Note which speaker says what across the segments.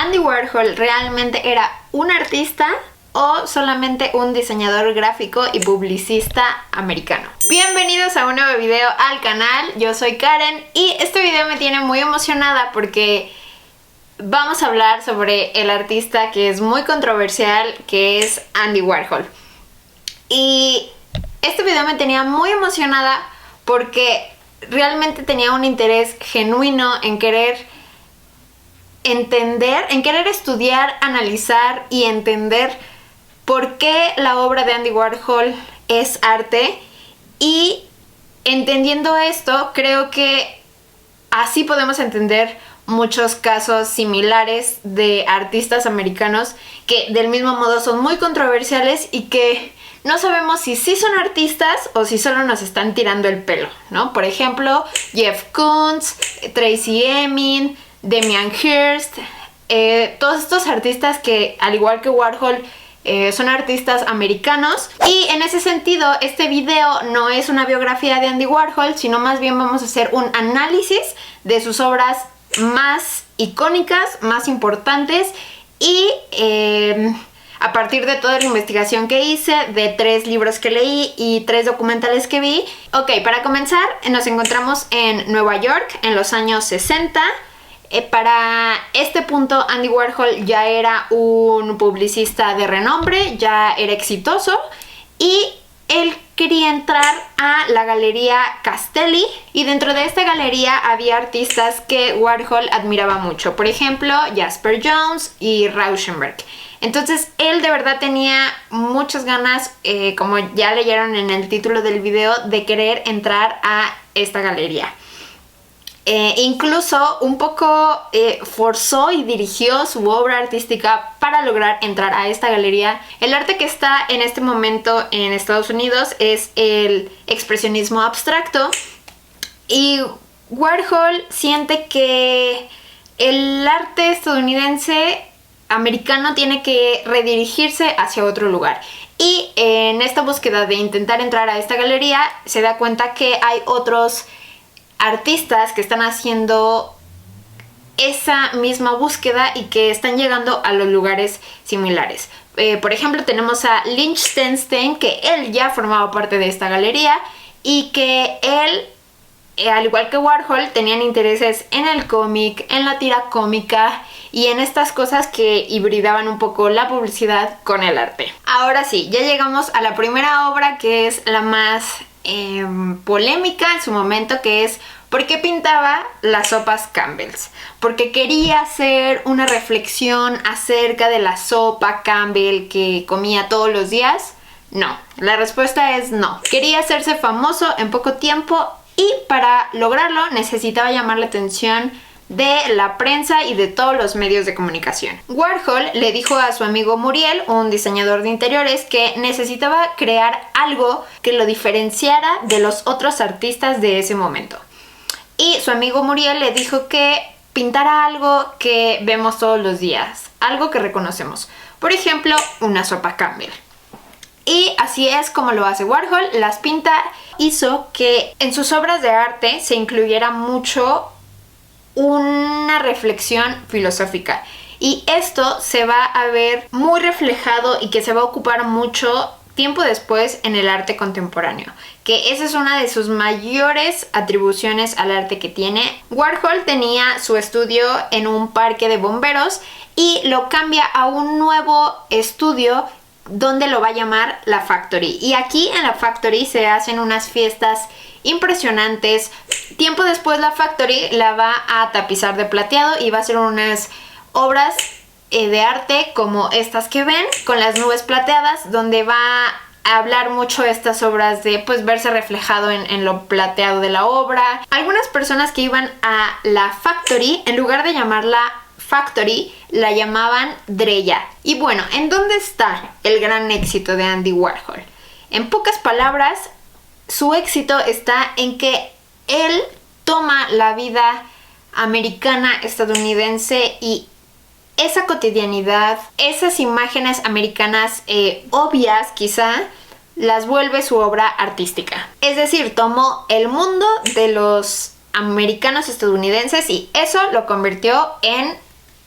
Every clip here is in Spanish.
Speaker 1: ¿Andy Warhol realmente era un artista o solamente un diseñador gráfico y publicista americano? Bienvenidos a un nuevo video al canal, yo soy Karen y este video me tiene muy emocionada porque vamos a hablar sobre el artista que es muy controversial, que es Andy Warhol. Y este video me tenía muy emocionada porque realmente tenía un interés genuino en querer entender, en querer estudiar, analizar y entender por qué la obra de Andy Warhol es arte. Y entendiendo esto, creo que así podemos entender muchos casos similares de artistas americanos que del mismo modo son muy controversiales y que no sabemos si sí son artistas o si solo nos están tirando el pelo, ¿no? Por ejemplo, Jeff Koons, Tracey Emin, Damien Hirst, todos estos artistas que, al igual que Warhol, son artistas americanos. Y en ese sentido, este video no es una biografía de Andy Warhol, sino más bien vamos a hacer un análisis de sus obras más icónicas, más importantes y a partir de toda la investigación que hice, de 3 libros que leí y 3 documentales que vi. Ok, para comenzar, nos encontramos en Nueva York en los años 60. Para este punto Andy Warhol ya era un publicista de renombre, ya era exitoso y él quería entrar a la galería Castelli, y dentro de esta galería había artistas que Warhol admiraba mucho, por ejemplo Jasper Johns y Rauschenberg. Entonces él de verdad tenía muchas ganas, como ya leyeron en el título del video, de querer entrar a esta galería. Incluso un poco forzó y dirigió su obra artística para lograr entrar a esta galería. El arte que está en este momento en Estados Unidos es el expresionismo abstracto, y Warhol siente que el arte estadounidense americano tiene que redirigirse hacia otro lugar. Y en esta búsqueda de intentar entrar a esta galería se da cuenta que hay otros artistas que están haciendo esa misma búsqueda y que están llegando a los lugares similares. Por ejemplo, tenemos a Lichtenstein, que él ya formaba parte de esta galería y que él, al igual que Warhol, tenían intereses en el cómic, en la tira cómica y en estas cosas que hibridaban un poco la publicidad con el arte. Ahora sí, ya llegamos a la primera obra, que es la más polémica en su momento, que es ¿por qué pintaba las sopas Campbell's? ¿Porque quería hacer una reflexión acerca de la sopa Campbell que comía todos los días? No, la respuesta es no. Quería hacerse famoso en poco tiempo y para lograrlo necesitaba llamar la atención de la prensa y de todos los medios de comunicación. Warhol le dijo a su amigo Muriel, un diseñador de interiores, que necesitaba crear algo que lo diferenciara de los otros artistas de ese momento. Y su amigo Muriel le dijo que pintara algo que vemos todos los días, algo que reconocemos. Por ejemplo, una sopa Campbell. Y así es como lo hace Warhol, las pinta. Hizo que en sus obras de arte se incluyera mucho una reflexión filosófica, y esto se va a ver muy reflejado y que se va a ocupar mucho tiempo después en el arte contemporáneo, que esa es una de sus mayores atribuciones al arte que tiene. Warhol tenía su estudio en un parque de bomberos y lo cambia a un nuevo estudio donde lo va a llamar la Factory, y aquí en la Factory se hacen unas fiestas impresionantes. Tiempo después la Factory la va a tapizar de plateado y va a hacer unas obras de arte como estas que ven, con las nubes plateadas, donde va a hablar mucho estas obras de pues verse reflejado en lo plateado de la obra. Algunas personas que iban a la Factory, en lugar de llamarla Factory, la llamaban Dreya. Y bueno, ¿en dónde está el gran éxito de Andy Warhol? En pocas palabras, su éxito está en que él toma la vida americana estadounidense y esa cotidianidad, esas imágenes americanas obvias quizá, las vuelve su obra artística. Es decir, tomó el mundo de los americanos estadounidenses y eso lo convirtió en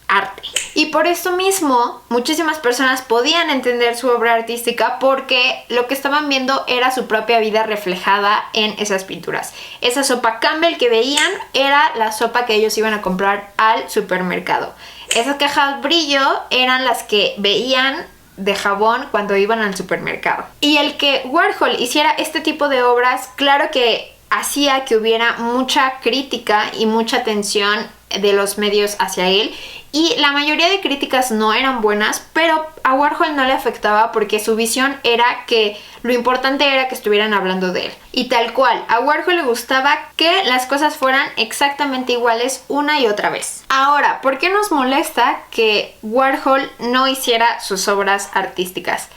Speaker 1: arte. Y por eso mismo, muchísimas personas podían entender su obra artística porque lo que estaban viendo era su propia vida reflejada en esas pinturas. Esa sopa Campbell que veían era la sopa que ellos iban a comprar al supermercado. Esas cajas brillo eran las que veían de jabón cuando iban al supermercado. Y el que Warhol hiciera este tipo de obras, claro que hacía que hubiera mucha crítica y mucha atención de los medios hacia él, y la mayoría de críticas no eran buenas, pero a Warhol no le afectaba porque su visión era que lo importante era que estuvieran hablando de él. Y tal cual, a Warhol le gustaba que las cosas fueran exactamente iguales una y otra vez. Ahora, ¿por qué nos molesta que Warhol no hiciera sus obras artísticas?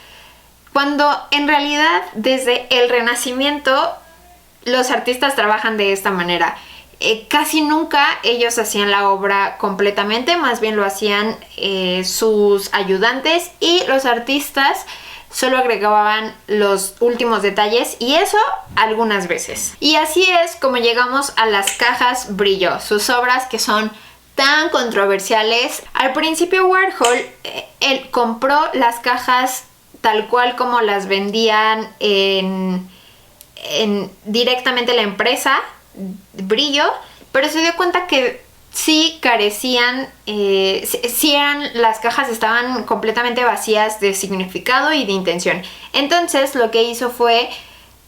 Speaker 1: Cuando en realidad desde el Renacimiento los artistas trabajan de esta manera. Casi nunca ellos hacían la obra completamente, más bien lo hacían sus ayudantes, y los artistas solo agregaban los últimos detalles, y eso algunas veces. Y así es como llegamos a las cajas brillo, sus obras que son tan controversiales. Al principio Warhol, él compró las cajas tal cual como las vendían directamente la empresa Brillo, pero se dio cuenta que sí carecían, las cajas estaban completamente vacías de significado y de intención. Entonces lo que hizo fue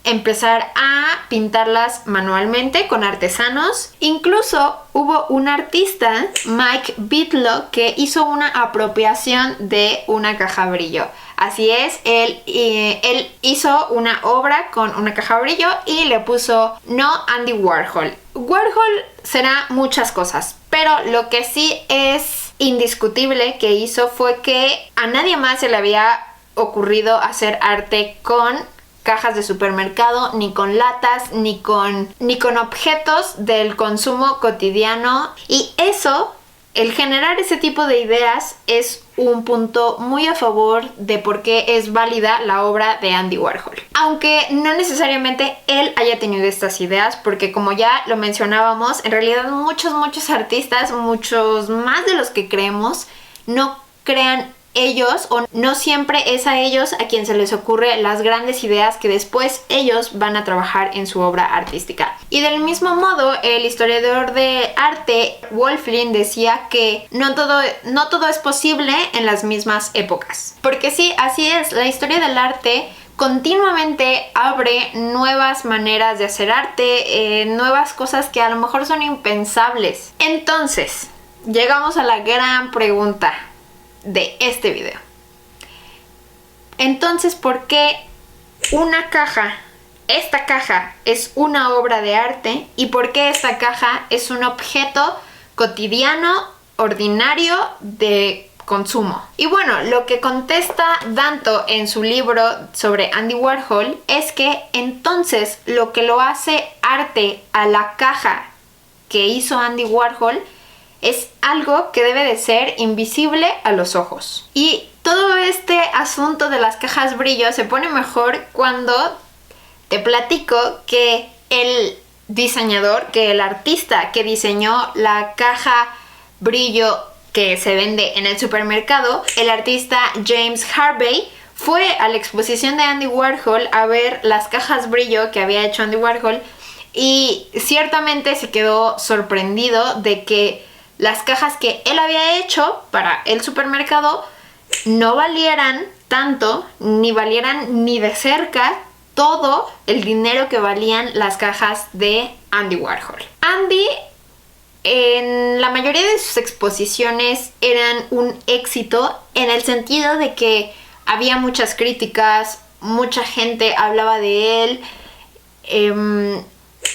Speaker 1: empezar a pintarlas manualmente con artesanos. Incluso hubo un artista, Mike Bitlow, que hizo una apropiación de una caja brillo. Así es, él hizo una obra con una caja brillo y le puso no Andy Warhol. Warhol será muchas cosas, pero lo que sí es indiscutible que hizo fue que a nadie más se le había ocurrido hacer arte con cajas de supermercado, ni con latas, ni con objetos del consumo cotidiano. Y eso, el generar ese tipo de ideas, es un punto muy a favor de por qué es válida la obra de Andy Warhol. Aunque no necesariamente él haya tenido estas ideas, porque como ya lo mencionábamos, en realidad muchos artistas, muchos más de los que creemos, no crean ellos, o no siempre es a ellos a quien se les ocurre las grandes ideas que después ellos van a trabajar en su obra artística. Y del mismo modo, el historiador de arte Wolfling decía que no todo es posible en las mismas épocas. Porque sí, así es, la historia del arte continuamente abre nuevas maneras de hacer arte, nuevas cosas que a lo mejor son impensables. Entonces, llegamos a la gran pregunta de este video. Entonces, ¿por qué esta caja es una obra de arte, y por qué esta caja es un objeto cotidiano, ordinario, de consumo? Y bueno, lo que contesta Danto en su libro sobre Andy Warhol es que entonces lo que lo hace arte a la caja que hizo Andy Warhol es algo que debe de ser invisible a los ojos. Y todo este asunto de las cajas brillo se pone mejor cuando te platico que el diseñador, que el artista que diseñó la caja brillo que se vende en el supermercado, el artista James Harvey, fue a la exposición de Andy Warhol a ver las cajas brillo que había hecho Andy Warhol, y ciertamente se quedó sorprendido de que las cajas que él había hecho para el supermercado no valieran tanto, ni valieran ni de cerca todo el dinero que valían las cajas de Andy Warhol. Andy, en la mayoría de sus exposiciones, eran un éxito en el sentido de que había muchas críticas, mucha gente hablaba de él.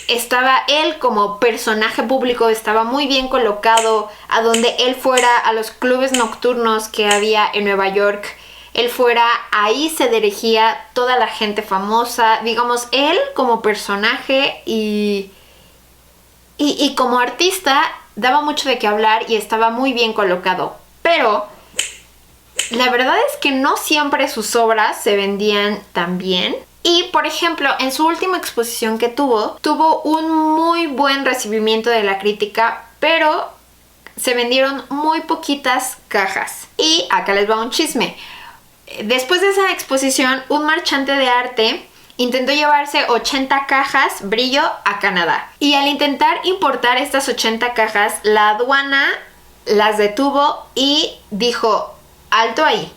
Speaker 1: Estaba él como personaje público, estaba muy bien colocado. A donde él fuera, a los clubes nocturnos que había en Nueva York, él fuera, ahí se dirigía toda la gente famosa. Digamos, él como personaje y como artista daba mucho de qué hablar y estaba muy bien colocado. Pero la verdad es que no siempre sus obras se vendían tan bien. Y, por ejemplo, en su última exposición que tuvo un muy buen recibimiento de la crítica, pero se vendieron muy poquitas cajas. Y acá les va un chisme. Después de esa exposición, un marchante de arte intentó llevarse 80 cajas brillo a Canadá. Y al intentar importar estas 80 cajas, la aduana las detuvo y dijo: alto ahí.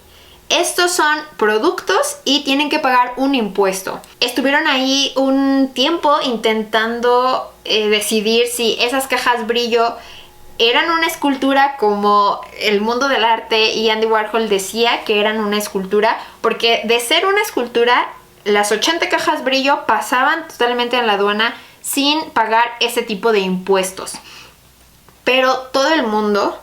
Speaker 1: Estos son productos y tienen que pagar un impuesto. Estuvieron ahí un tiempo intentando decidir si esas cajas brillo eran una escultura, como el mundo del arte y Andy Warhol decía que eran una escultura, porque de ser una escultura, las 80 cajas brillo pasaban totalmente en la aduana sin pagar ese tipo de impuestos. Pero todo el mundo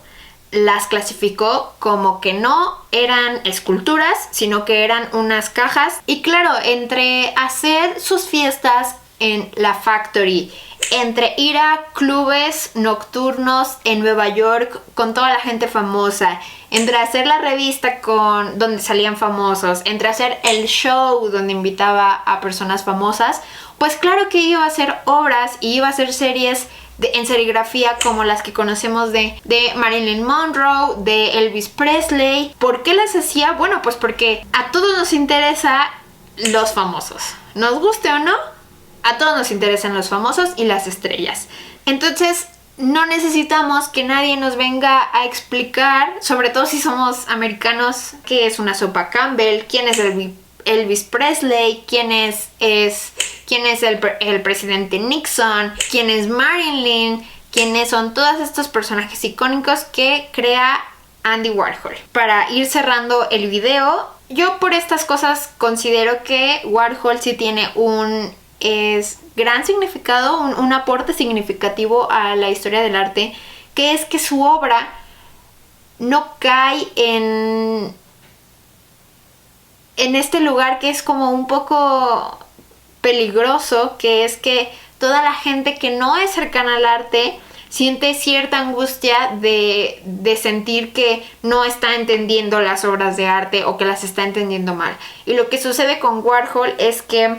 Speaker 1: las clasificó como que no eran esculturas, sino que eran unas cajas. Y claro, entre hacer sus fiestas en la Factory, entre ir a clubes nocturnos en Nueva York con toda la gente famosa, entre hacer la revista donde salían famosos, entre hacer el show donde invitaba a personas famosas, pues claro que iba a hacer obras y iba a hacer series en serigrafía como las que conocemos de Marilyn Monroe, de Elvis Presley. ¿Por qué las hacía? Bueno, pues porque a todos nos interesa los famosos. Nos guste o no, a todos nos interesan los famosos y las estrellas. Entonces, no necesitamos que nadie nos venga a explicar, sobre todo si somos americanos, qué es una sopa Campbell, quién es Elvis Presley, quién es el presidente Nixon, quién es Marilyn, quiénes son todos estos personajes icónicos que crea Andy Warhol. Para ir cerrando el video, yo por estas cosas considero que Warhol sí tiene un gran significado, un aporte significativo a la historia del arte, que es que su obra no cae en este lugar que es como un poco peligroso, que es que toda la gente que no es cercana al arte siente cierta angustia de sentir que no está entendiendo las obras de arte o que las está entendiendo mal. Y lo que sucede con Warhol es que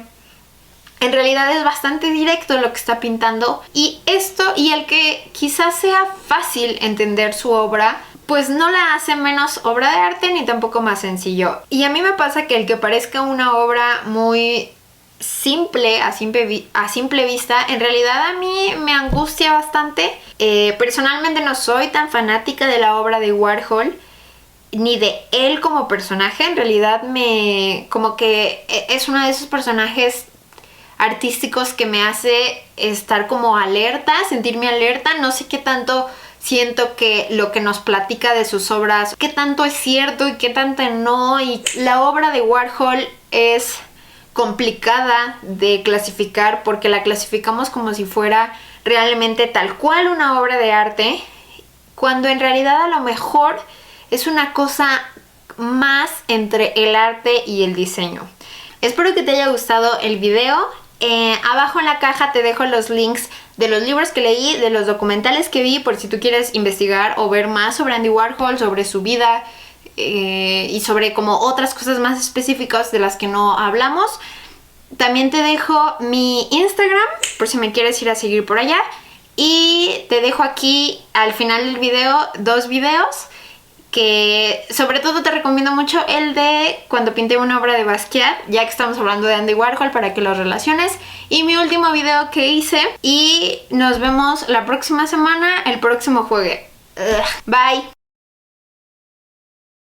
Speaker 1: en realidad es bastante directo lo que está pintando, y el que quizás sea fácil entender su obra, pues no la hace menos obra de arte ni tampoco más sencillo. Y a mí me pasa que el que parezca una obra muy simple a simple vista, en realidad a mí me angustia bastante. Personalmente no soy tan fanática de la obra de Warhol ni de él como personaje. En realidad como que es uno de esos personajes artísticos que me hace estar como alerta, sentirme alerta. No sé qué tanto siento que lo que nos platica de sus obras, qué tanto es cierto y qué tanto no. Y la obra de Warhol es complicada de clasificar porque la clasificamos como si fuera realmente tal cual una obra de arte, cuando en realidad a lo mejor es una cosa más entre el arte y el diseño. Espero que te haya gustado el video. Abajo en la caja te dejo los links de los libros que leí, de los documentales que vi, por si tú quieres investigar o ver más sobre Andy Warhol, sobre su vida y sobre como otras cosas más específicas de las que no hablamos. También te dejo mi Instagram por si me quieres ir a seguir por allá, y te dejo aquí al final del video 2 videos que sobre todo te recomiendo mucho: el de cuando pinté una obra de Basquiat, ya que estamos hablando de Andy Warhol, para que los relaciones, y mi último video que hice. Y nos vemos la próxima semana, el próximo jueves. Bye.